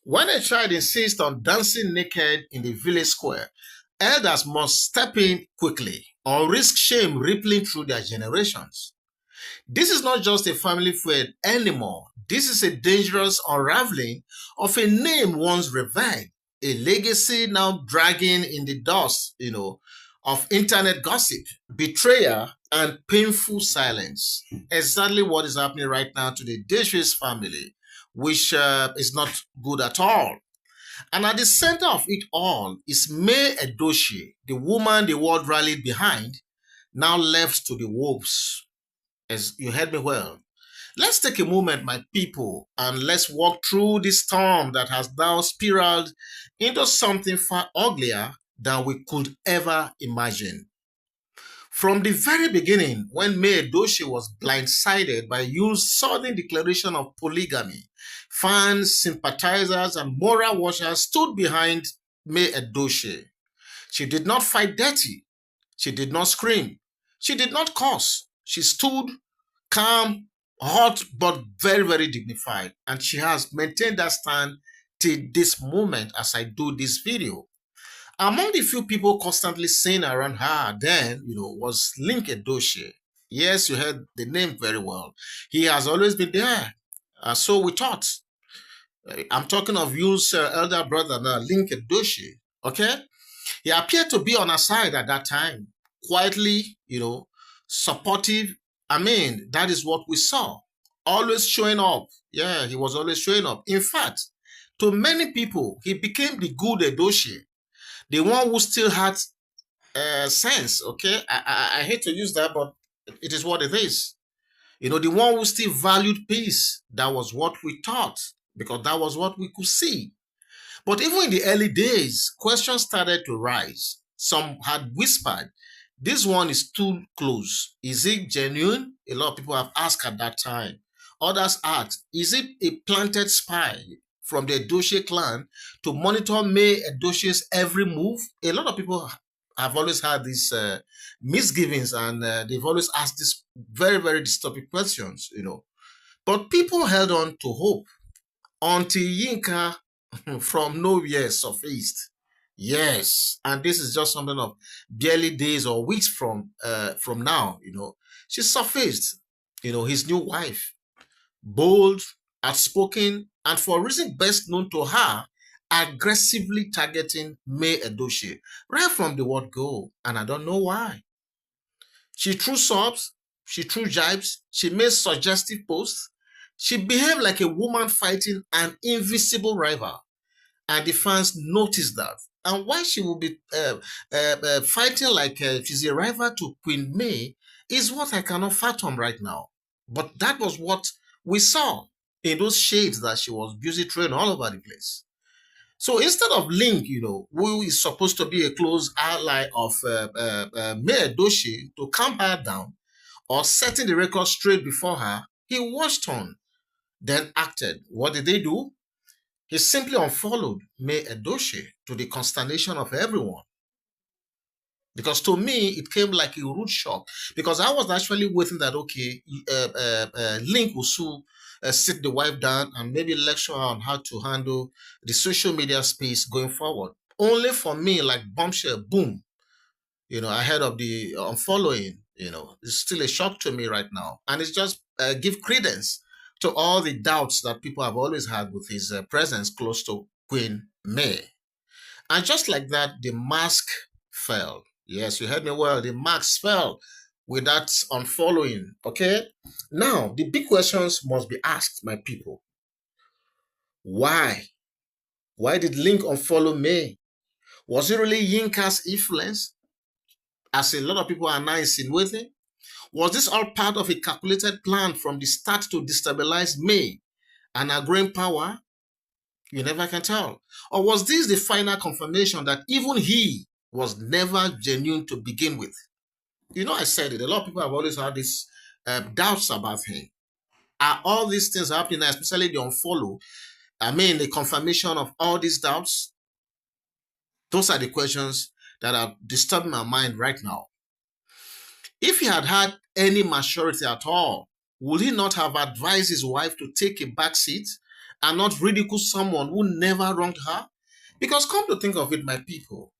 When a child insists on dancing naked in the village square, elders must step in quickly or risk shame rippling through their generations. This is not just a family feud anymore. This is a dangerous unraveling of a name once revered, a legacy now dragging in the dust, of internet gossip, betrayal, and painful silence. Exactly what is happening right now to the Edochie family, which is not good at all. And at the center of it all is May Edochie, the woman the world rallied behind, now left to the wolves. As you heard me well. Let's take a moment, my people, and let's walk through this storm that has now spiraled into something far uglier than we could ever imagine. From the very beginning, when May Edochie was blindsided by Yu's sudden declaration of polygamy, fans, sympathizers, and moral watchers stood behind May Edochie. She did not fight dirty. She did not scream. She did not curse. She stood calm, hot, but very, very dignified. And she has maintained that stand till this moment as I do this video. Among the few people constantly seen around her then, was Link Edochie. Yes, you heard the name very well. He has always been there. So we thought. I'm talking of Yu's elder brother now, Link Edochie. Okay? He appeared to be on her side at that time. Quietly, supportive. I mean, that is what we saw. Always showing up. Yeah, he was always showing up. In fact, to many people, he became the good Edochie. The one who still had sense, okay? I hate to use that, but it is what it is. The one who still valued peace. That was what we thought, because that was what we could see. But even in the early days, questions started to rise. Some had whispered, this one is too close. Is it genuine? A lot of people have asked at that time. Others asked, is it a planted spy from the Edochie clan to monitor May Edochie's every move? A lot of people have always had these misgivings, and they've always asked these very, very disturbing questions, But people held on to hope until Yinka from nowhere surfaced. Yes, and this is just something of barely days or weeks from now. She surfaced. His new wife, bold, outspoken, and for a reason best known to her, aggressively targeting May Edochie right from the word go, and I don't know why. She threw sobs, she threw jibes, she made suggestive posts. She behaved like a woman fighting an invisible rival. And the fans noticed that. And why she will be fighting like she's a rival to Queen May is what I cannot fathom right now. But that was what we saw in those shades that she was busy throwing all over the place. So instead of Link, who is supposed to be a close ally of May Edochie to calm her down or setting the record straight before her, he watched on, then acted. What did they do? He simply unfollowed May Edochie to the consternation of everyone. Because to me, it came like a rude shock. Because I was actually waiting that, okay, Link will soon sit the wife down and maybe lecture her on how to handle the social media space going forward. Only for me, like bombshell, boom, ahead of the unfollowing, it's still a shock to me right now. And it's just give credence to all the doubts that people have always had with his presence close to Queen May. And just like that, the mask fell. Yes, you heard me well. The mask fell with that unfollowing, okay? Now, the big questions must be asked, my people. Why? Why did Link unfollow May? Was it really Yinka's influence, as a lot of people are now insinuating? Was this all part of a calculated plan from the start to destabilize May and her growing power? You never can tell. Or was this the final confirmation that even he was never genuine to begin with? I said it. A lot of people have always had these doubts about him. Are all these things happening, especially the unfollow? I mean, the confirmation of all these doubts? Those are the questions that are disturbing my mind right now. If he had had any maturity at all, would he not have advised his wife to take a back seat and not ridicule someone who never wronged her? Because come to think of it, my people,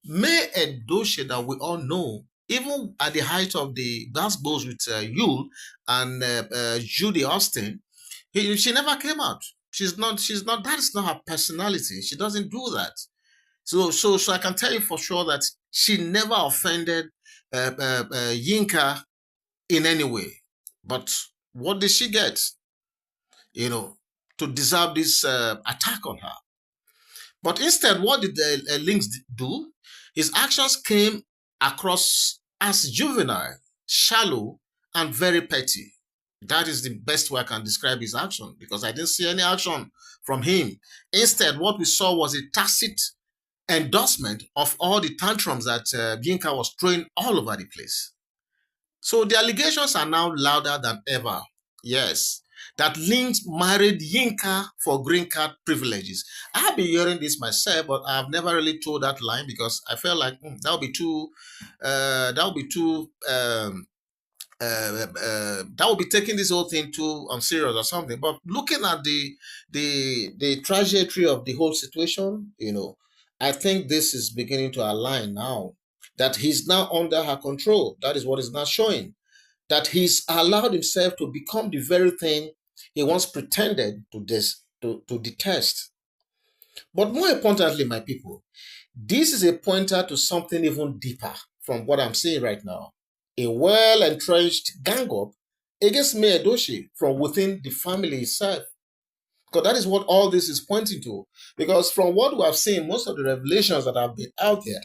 May Edochie that we all know, even at the height of the gospels with Yul and JudyAustin, she never came out. That is not her personality. She doesn't do that. So I can tell you for sure that she never offended Yinka in any way. But what did she get, to deserve this attack on her? But instead, what did the Lynx do? His actions came across as juvenile, shallow, and very petty. That is the best way I can describe his action, because I didn't see any action from him. Instead, what we saw was a tacit endorsement of all the tantrums that Yinka was throwing all over the place. So the allegations are now louder than ever. Yes, that Lynx married Yinka for green card privileges. I have been hearing this myself, but I've never really told that line because I felt like that would be too. That would be taking this whole thing too serious or something. But looking at the trajectory of the whole situation, I think this is beginning to align now. That he's now under her control. That is what is now showing. That he's allowed himself to become the very thing he once pretended to detest. But more importantly, my people, this is a pointer to something even deeper from what I'm saying right now. A well-entrenched gang-up against May Edochie from within the family itself. Because that is what all this is pointing to. Because from what we have seen, most of the revelations that have been out there,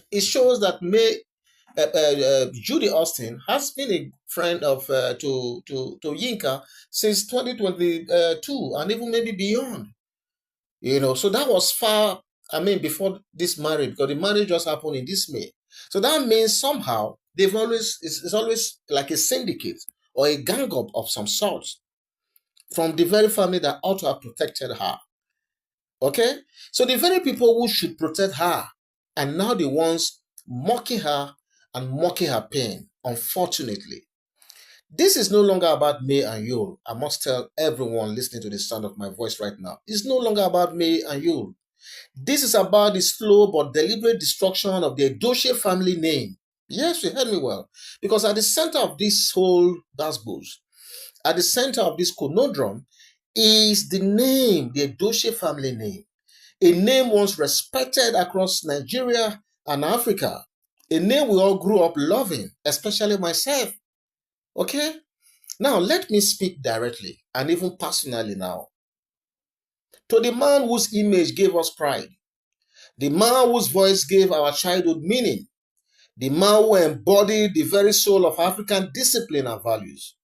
it shows that JudyAustin has been a friend of to Yinka since 2022 and even maybe beyond. So that was far, before this marriage, because the marriage just happened in this May. So that means somehow it's always like a syndicate or a gang up of some sort from the very family that ought to have protected her. Okay? So the very people who should protect her are now the ones mocking her and mocking her pain, unfortunately. This is no longer about May and Yul. I must tell everyone listening to the sound of my voice right now. It's no longer about May and Yul. This is about the slow but deliberate destruction of the Edochie family name. Yes, you heard me well. Because at the center of this whole gospels, at the center of this conundrum, is the name, the Edochie family name. A name once respected across Nigeria and Africa. A name we all grew up loving, especially myself. Okay? Now, let me speak directly and even personally now. To the man whose image gave us pride, the man whose voice gave our childhood meaning, the man who embodied the very soul of African discipline and values,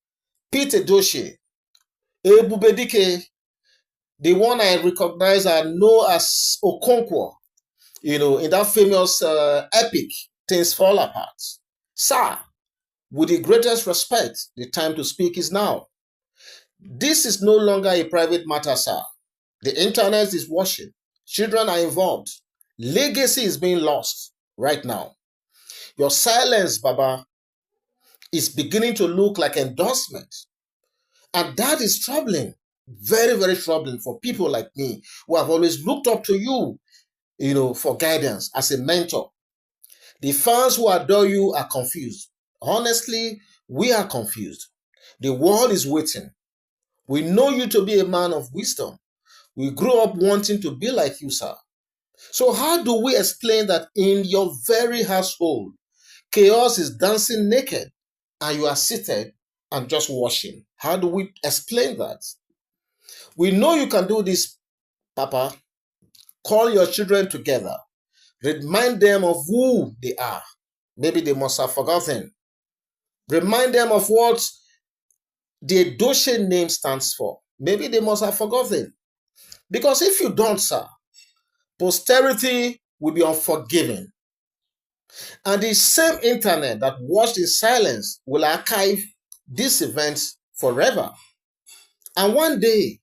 Pete Edochie, Ebubedike, the one I recognize and know as Okonkwo, in that famous epic, Things Fall Apart. Sir, with the greatest respect, the time to speak is now. This is no longer a private matter, sir. The internet is watching. Children are involved. Legacy is being lost right now. Your silence, Baba, is beginning to look like endorsement. And that is troubling. Very, very troubling for people like me who have always looked up to you, for guidance as a mentor. The fans who adore you are confused. Honestly, we are confused. The world is waiting. We know you to be a man of wisdom. We grew up wanting to be like you, sir. So how do we explain that in your very household, chaos is dancing naked and you are seated and just watching? How do we explain that? We know you can do this, Papa. Call your children together. Remind them of who they are. Maybe they must have forgotten. Remind them of what the Edochie name stands for. Maybe they must have forgotten. Because if you don't, sir, posterity will be unforgiving. And the same internet that watched in silence will archive these events forever. And one day,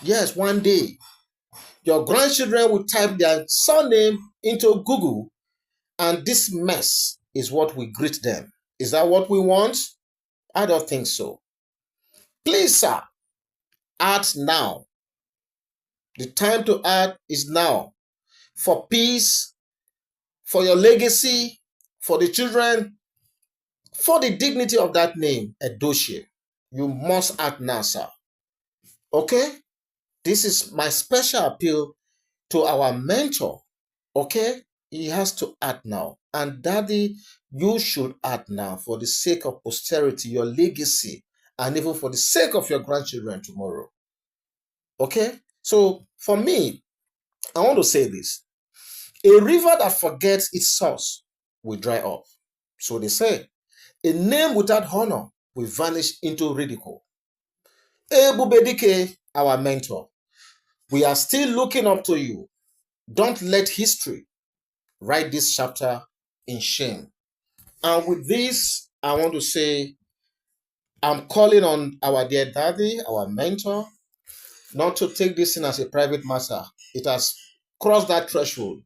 yes, one day, your grandchildren will type their surname into Google, and this mess is what we greet them. Is that what we want? I don't think so. Please, sir, act now. The time to act is now. For peace, for your legacy, for the children, for the dignity of that name, Edochie. You must act now, sir. Okay? This is my special appeal to our mentor. Okay? He has to act now. And daddy, you should act now for the sake of posterity, your legacy, and even for the sake of your grandchildren tomorrow. Okay? So for me, I want to say this. A river that forgets its source will dry up. So they say, a name without honor will vanish into ridicule. Ebubedike, our mentor, we are still looking up to you. Don't let history write this chapter in shame. And with this, I want to say, I'm calling on our dear daddy, our mentor, not to take this thing as a private matter. It has crossed that threshold.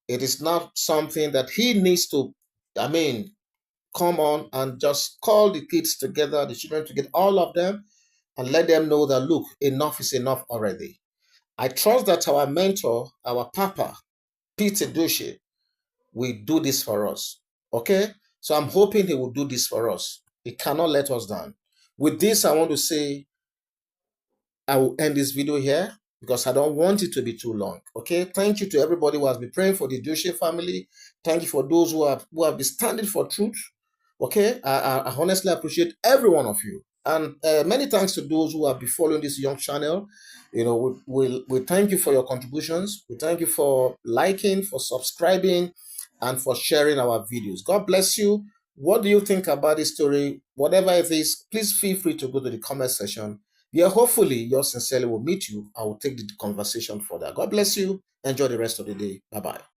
It is not something that he needs to, come on and just call the kids together, the children together, all of them, and let them know that, look, enough is enough already. I trust that our mentor, our papa, Pete Edochie, will do this for us. Okay? So I'm hoping he will do this for us. He cannot let us down. With this, I want to say I will end this video here because I don't want it to be too long. Okay? Thank you to everybody who has been praying for the Edochie family. Thank you for those who have been standing for truth. Okay? I honestly appreciate every one of you. And many thanks to those who have been following this young channel. You know, we thank you for your contributions. We thank you for liking, for subscribing, and for sharing our videos. God bless you. What do you think about this story? Whatever it is, please feel free to go to the comment section. Yeah, hopefully, yours sincerely will meet you. I will take the conversation further. God bless you. Enjoy the rest of the day. Bye-bye.